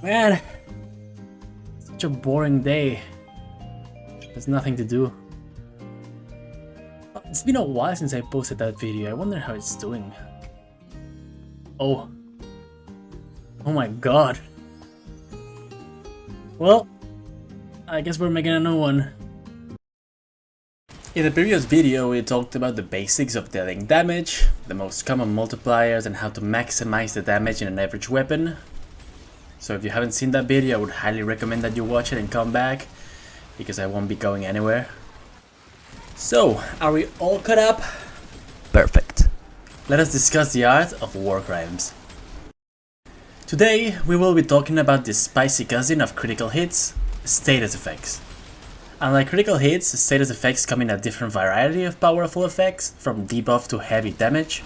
Man, such a boring day. There's nothing to do. It's been a while since I posted that video. I wonder how it's doing. Oh. Oh my god. Well, I guess we're making a new one. In the previous video we talked about the basics of dealing damage, the most common multipliers and how to maximize the damage in an average weapon. So if you haven't seen that video, I would highly recommend that you watch it and come back, because I won't be going anywhere. So, are we all caught up? Perfect. Let us discuss the art of Warframes. Today we will be talking about the spicy cousin of critical hits, status effects. Unlike critical hits, status effects come in a different variety of powerful effects, from debuff to heavy damage.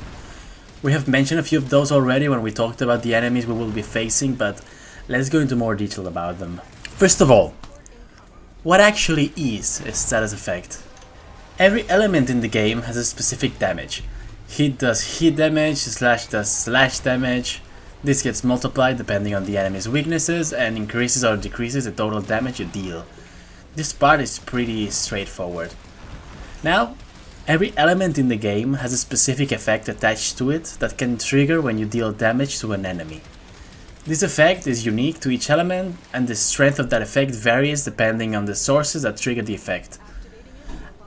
We have mentioned a few of those already when we talked about the enemies we will be facing, but let's go into more detail about them. First of all, what actually is a status effect? Every element in the game has a specific damage. Hit does hit damage, slash does slash damage. This gets multiplied depending on the enemy's weaknesses and increases or decreases the total damage you deal. This part is pretty straightforward. Now, every element in the game has a specific effect attached to it that can trigger when you deal damage to an enemy. This effect is unique to each element, and the strength of that effect varies depending on the sources that trigger the effect.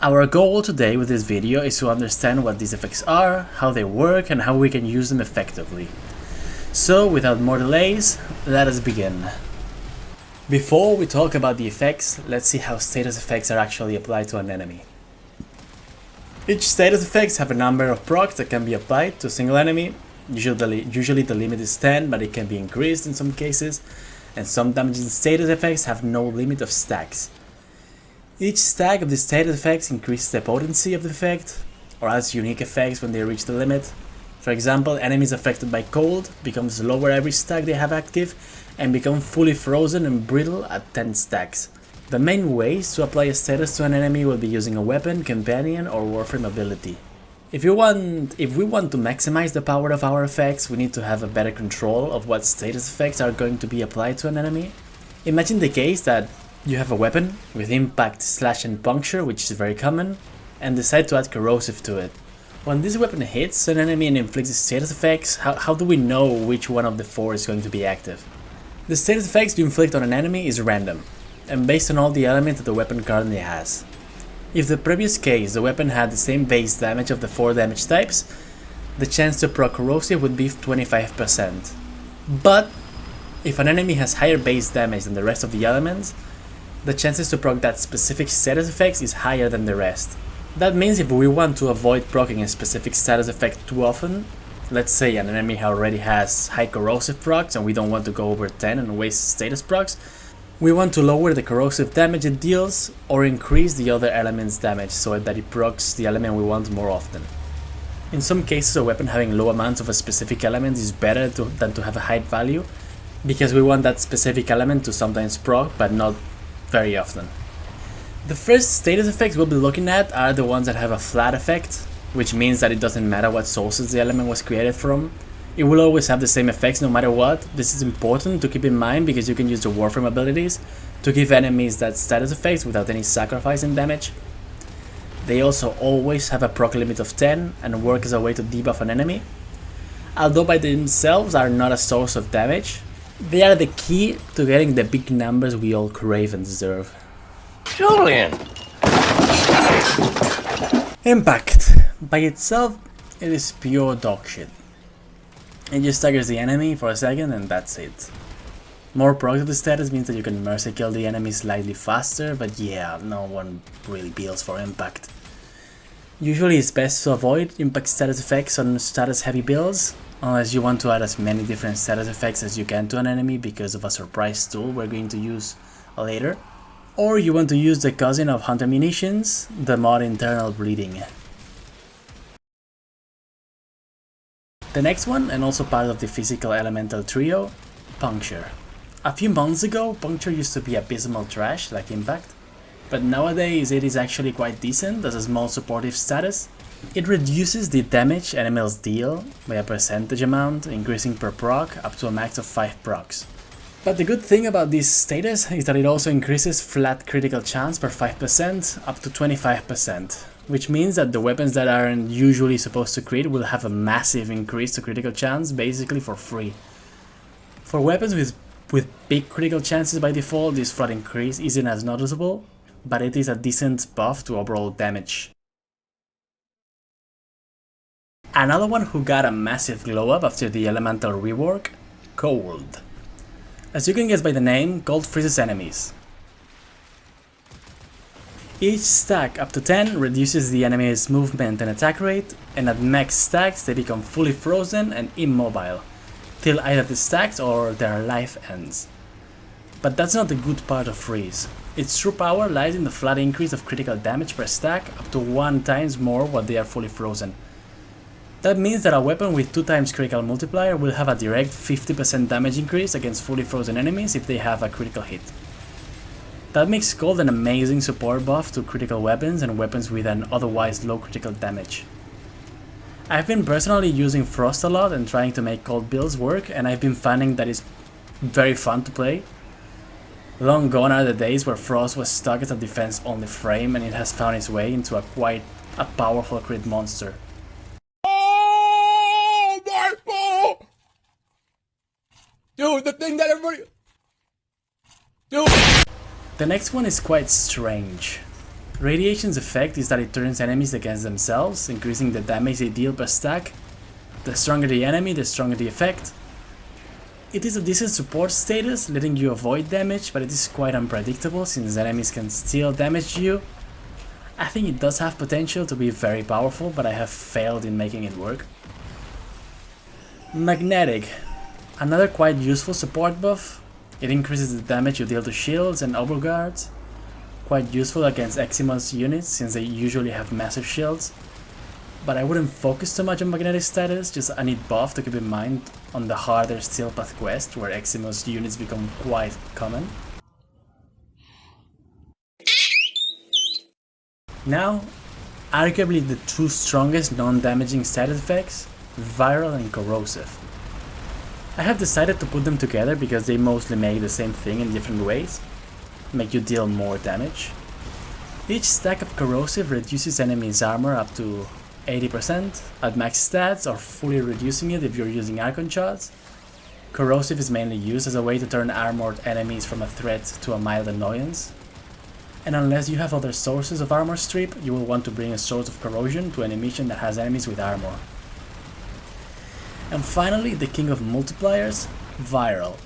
Our goal today with this video is to understand what these effects are, how they work, and how we can use them effectively. So, without more delays, let us begin. Before we talk about the effects, let's see how status effects are actually applied to an enemy. Each status effects have a number of procs that can be applied to a single enemy. Usually the limit is 10, but it can be increased in some cases, and some damaging status effects have no limit of stacks. Each stack of the status effects increases the potency of the effect, or adds unique effects when they reach the limit. For example, enemies affected by cold become slower every stack they have active, and become fully frozen and brittle at 10 stacks. The main ways to apply a status to an enemy will be using a weapon, companion, or Warframe ability. If we want to maximize the power of our effects, we need to have a better control of what status effects are going to be applied to an enemy. Imagine the case that you have a weapon with impact, slash and puncture, which is very common, and decide to add corrosive to it. When this weapon hits an enemy and inflicts status effects, how do we know which one of the four is going to be active? The status effects you inflict on an enemy is random, and based on all the elements that the weapon currently has. If the previous case the weapon had the same base damage of the 4 damage types, the chance to proc corrosive would be 25%. But if an enemy has higher base damage than the rest of the elements, the chances to proc that specific status effects is higher than the rest. That means if we want to avoid proccing a specific status effect too often, let's say an enemy already has high corrosive procs and we don't want to go over 10 and waste status procs, we want to lower the corrosive damage it deals or increase the other element's damage so that it procs the element we want more often. In some cases, a weapon having low amounts of a specific element is better than to have a high value, because we want that specific element to sometimes proc but not very often. The first status effects we'll be looking at are the ones that have a flat effect, which means that it doesn't matter what sources the element was created from. It will always have the same effects no matter what. This is important to keep in mind because you can use the Warframe abilities to give enemies that status effects without any sacrifice in damage. They also always have a proc limit of 10 and work as a way to debuff an enemy. Although by themselves are not a source of damage, they are the key to getting the big numbers we all crave and deserve. Julian! Impact. By itself, it is pure dog shit. It just staggers the enemy for a second and that's it. More proc to the status means that you can mercy kill the enemy slightly faster, but yeah, no one really builds for impact. Usually it's best to avoid impact status effects on status heavy builds, unless you want to add as many different status effects as you can to an enemy because of a surprise tool we're going to use later. Or you want to use the cousin of Hunter Munitions, the mod Internal Bleeding. The next one, and also part of the physical elemental trio, Puncture. A few months ago, Puncture used to be abysmal trash like Impact, but nowadays it is actually quite decent as a small supportive status. It reduces the damage enemies deal by a percentage amount, increasing per proc up to a max of 5 procs. But the good thing about this status is that it also increases flat critical chance per 5% up to 25%, which means that the weapons that aren't usually supposed to crit will have a massive increase to critical chance basically for free. For weapons with big critical chances by default, this flat increase isn't as noticeable, but it is a decent buff to overall damage. Another one who got a massive glow up after the elemental rework, Cold. As you can guess by the name, Cold freezes enemies. Each stack up to 10 reduces the enemy's movement and attack rate, and at max stacks they become fully frozen and immobile, till either the stacks or their life ends. But that's not the good part of freeze. Its true power lies in the flat increase of critical damage per stack up to 1 times more while they are fully frozen. That means that a weapon with 2 times critical multiplier will have a direct 50% damage increase against fully frozen enemies if they have a critical hit. That makes Cold an amazing support buff to critical weapons and weapons with an otherwise low critical damage. I've been personally using Frost a lot and trying to make Cold builds work, and I've been finding that it's very fun to play. Long gone are the days where Frost was stuck as a defense only frame, and it has found its way into quite a powerful crit monster. Dude, the thing that everybody... Dude! The next one is quite strange. Radiation's effect is that it turns enemies against themselves, increasing the damage they deal per stack. The stronger the enemy, the stronger the effect. It is a decent support status, letting you avoid damage, but it is quite unpredictable since enemies can still damage you. I think it does have potential to be very powerful, but I have failed in making it work. Magnetic. Another quite useful support buff. It increases the damage you deal to shields and overguards. Quite useful against Eximus units since they usually have massive shields. But I wouldn't focus too much on magnetic status, just a neat buff to keep in mind on the harder Steel Path quest where Eximus units become quite common. Now, arguably the two strongest non-damaging status effects, Viral and Corrosive. I have decided to put them together because they mostly make the same thing in different ways, make you deal more damage. Each stack of Corrosive reduces enemies' armor up to 80% at max stats or fully reducing it if you're using Archon shots. Corrosive is mainly used as a way to turn armored enemies from a threat to a mild annoyance. And unless you have other sources of armor strip, you will want to bring a source of corrosion to any mission that has enemies with armor. And finally, the king of multipliers, Viral.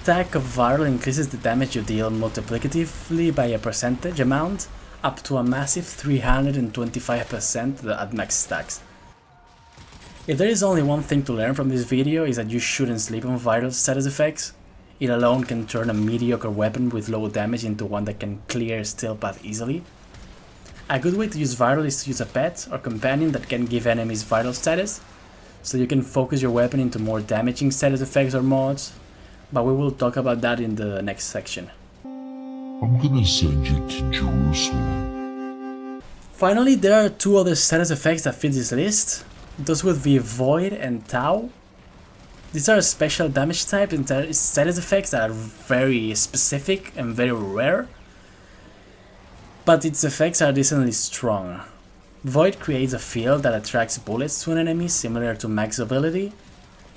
Stack of Viral increases the damage you deal multiplicatively by a percentage amount up to a massive 325% at max stacks. If there is only one thing to learn from this video is that you shouldn't sleep on Viral status effects. It alone can turn a mediocre weapon with low damage into one that can clear Steel Path easily. A good way to use Viral is to use a pet or companion that can give enemies Viral status, so you can focus your weapon into more damaging status effects or mods, but we will talk about that in the next section. I'm gonna send you to Jerusalem. Finally, there are two other status effects that fit this list. Those would be Void and Tau. These are special damage types and status effects that are very specific and very rare, but its effects are decently strong. Void creates a field that attracts bullets to an enemy similar to max ability,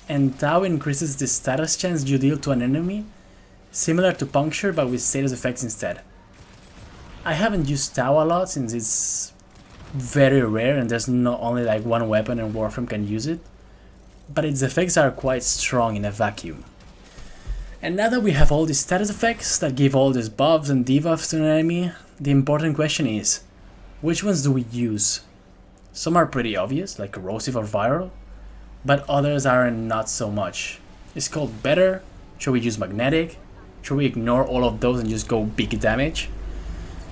and Tau increases the status chance you deal to an enemy, similar to Puncture but with status effects instead. I haven't used Tau a lot since it's very rare and there's not only like one weapon and Warframe can use it, but its effects are quite strong in a vacuum. And now that we have all these status effects that give all these buffs and debuffs to an enemy, the important question is, which ones do we use? Some are pretty obvious, like Corrosive or Viral, but others are not so much. Is Cold better? Should we use Magnetic? Should we ignore all of those and just go big damage?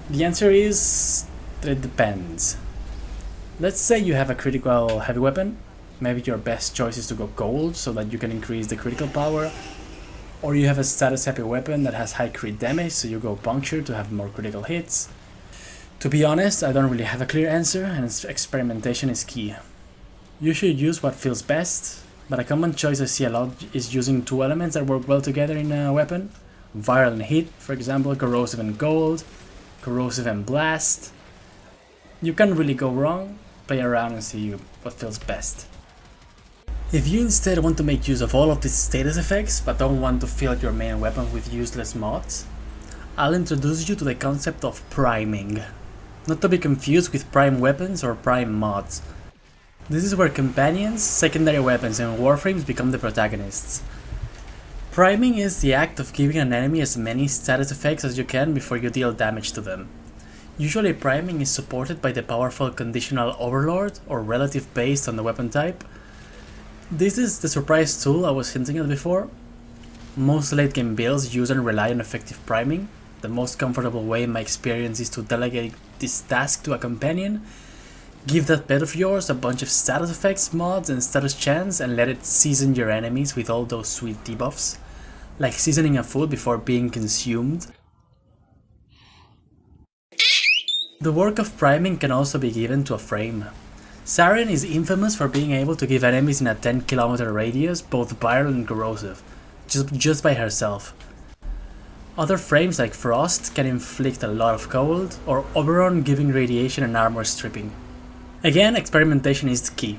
The answer is that it depends. Let's say you have a critical heavy weapon. Maybe your best choice is to go Cold so that you can increase the critical power. Or you have a status heavy weapon that has high crit damage, so you go Puncture to have more critical hits. To be honest, I don't really have a clear answer, and experimentation is key. You should use what feels best, but a common choice I see a lot is using two elements that work well together in a weapon. Viral and heat, for example, corrosive and cold, corrosive and blast. You can't really go wrong, play around and see what feels best. If you instead want to make use of all of these status effects, but don't want to fill your main weapon with useless mods, I'll introduce you to the concept of priming. Not to be confused with prime weapons or prime mods. This is where companions, secondary weapons and warframes become the protagonists. Priming is the act of giving an enemy as many status effects as you can before you deal damage to them. Usually priming is supported by the powerful conditional overlord or relative based on the weapon type. This is the surprise tool I was hinting at before. Most late game builds use and rely on effective priming. The most comfortable way in my experience is to delegate this task to a companion. Give that pet of yours a bunch of status effects, mods and status chants and let it season your enemies with all those sweet debuffs. Like seasoning a food before being consumed. The work of priming can also be given to a frame. Saren is infamous for being able to give enemies in a 10-kilometer radius both viral and corrosive, just by herself. Other frames like Frost can inflict a lot of cold, or Oberon giving radiation and armor stripping. Again, experimentation is the key.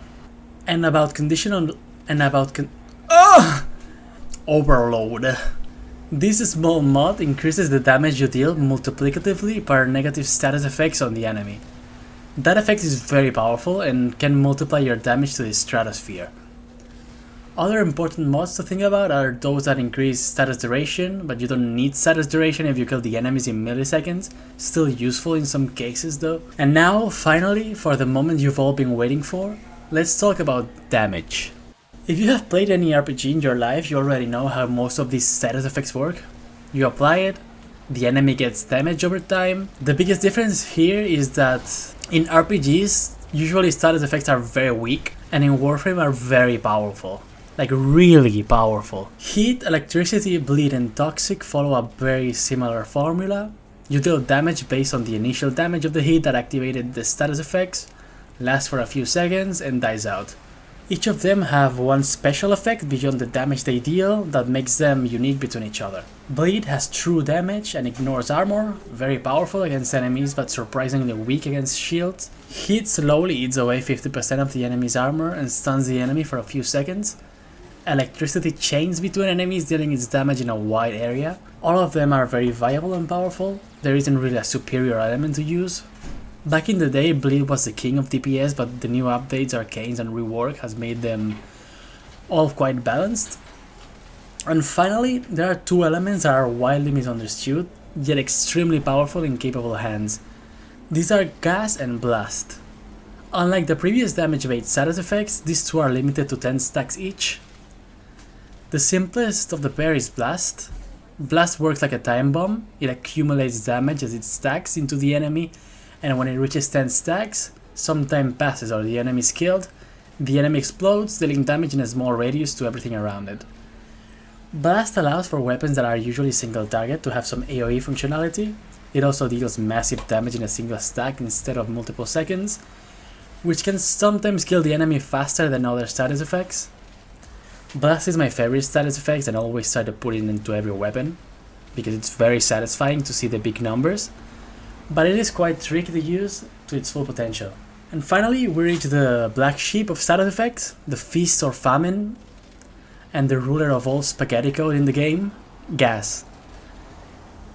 Overload. This small mod increases the damage you deal multiplicatively per negative status effects on the enemy. That effect is very powerful and can multiply your damage to the stratosphere. Other important mods to think about are those that increase status duration, but you don't need status duration if you kill the enemies in milliseconds, still useful in some cases though. And now, finally, for the moment you've all been waiting for, let's talk about damage. If you have played any RPG in your life, you already know how most of these status effects work. You apply it, the enemy gets damage over time. The biggest difference here is that in RPGs, usually status effects are very weak, and in Warframe are very powerful. Like really powerful. Heat, electricity, bleed and toxic follow a very similar formula. You deal damage based on the initial damage of the heat that activated the status effects, lasts for a few seconds and dies out. Each of them have one special effect beyond the damage they deal that makes them unique between each other. Bleed has true damage and ignores armor, very powerful against enemies but surprisingly weak against shields. Heat slowly eats away 50% of the enemy's armor and stuns the enemy for a few seconds. Electricity chains between enemies, dealing its damage in a wide area. All of them are very viable and powerful. There isn't really a superior element to use. Back in the day, Bleed was the king of DPS, but the new updates, arcanes and rework has made them all quite balanced. And finally, there are two elements that are widely misunderstood, yet extremely powerful in capable hands. These are Gas and Blast. Unlike the previous damage-based status effects, these two are limited to 10 stacks each. The simplest of the pair is Blast. Blast works like a time bomb. It accumulates damage as it stacks into the enemy, and when it reaches 10 stacks, some time passes or the enemy is killed, the enemy explodes, dealing damage in a small radius to everything around it. Blast allows for weapons that are usually single target to have some AoE functionality. It also deals massive damage in a single stack instead of multiple seconds, which can sometimes kill the enemy faster than other status effects. Blast is my favorite status effect and always try to put it into every weapon, because it's very satisfying to see the big numbers, but it is quite tricky to use to its full potential. And finally we reach the black sheep of status effects, the Feast or Famine, and the ruler of all spaghetti code in the game, Gas.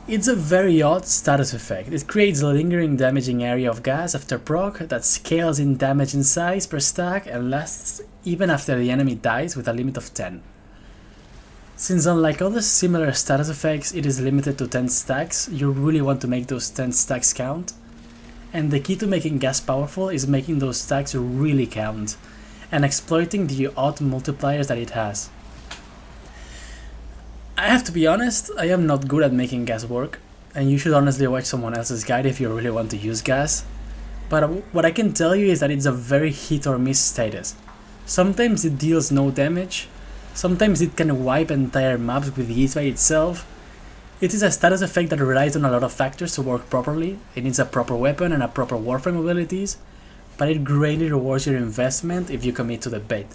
It's a very odd status effect. It creates a lingering damaging area of gas after proc that scales in damage and size per stack and lasts even after the enemy dies with a limit of 10. Since unlike other similar status effects it is limited to 10 stacks, you really want to make those 10 stacks count. And the key to making gas powerful is making those stacks really count, and exploiting the odd multipliers that it has. I have to be honest, I am not good at making gas work, and you should honestly watch someone else's guide if you really want to use gas. But what I can tell you is that it's a very hit or miss status. Sometimes it deals no damage, sometimes it can wipe entire maps with ease by itself. It is a status effect that relies on a lot of factors to work properly. It needs a proper weapon and a proper Warframe abilities, but it greatly rewards your investment if you commit to the bait.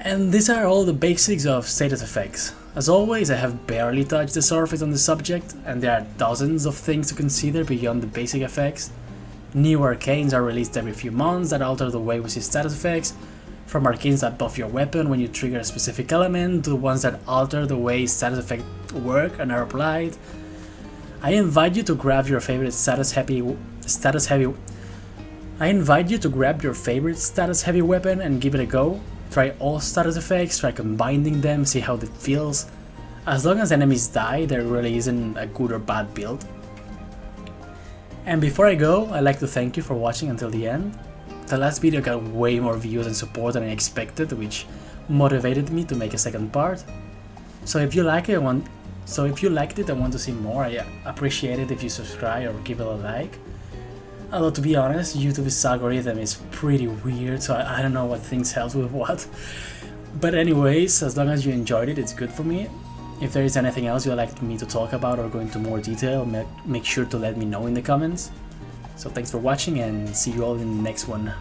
And these are all the basics of status effects. As always, I have barely touched the surface on the subject, and there are dozens of things to consider beyond the basic effects. New arcanes are released every few months that alter the way we see status effects, from arcanes that buff your weapon when you trigger a specific element, to the ones that alter the way status effects work and are applied. I invite you to grab your favorite status heavy weapon and give it a go. Try all status effects, try combining them, see how that feels. As long as enemies die, there really isn't a good or bad build. And before I go, I'd like to thank you for watching until the end. The last video got way more views and support than I expected, which motivated me to make a second part. So if you liked it and want to see more, I appreciate it if you subscribe or give it a like. Although to be honest, YouTube's algorithm is pretty weird, so I don't know what things help with what. But anyways, as long as you enjoyed it, it's good for me. If there is anything else you'd like me to talk about or go into more detail, make sure to let me know in the comments. So thanks for watching and see you all in the next one.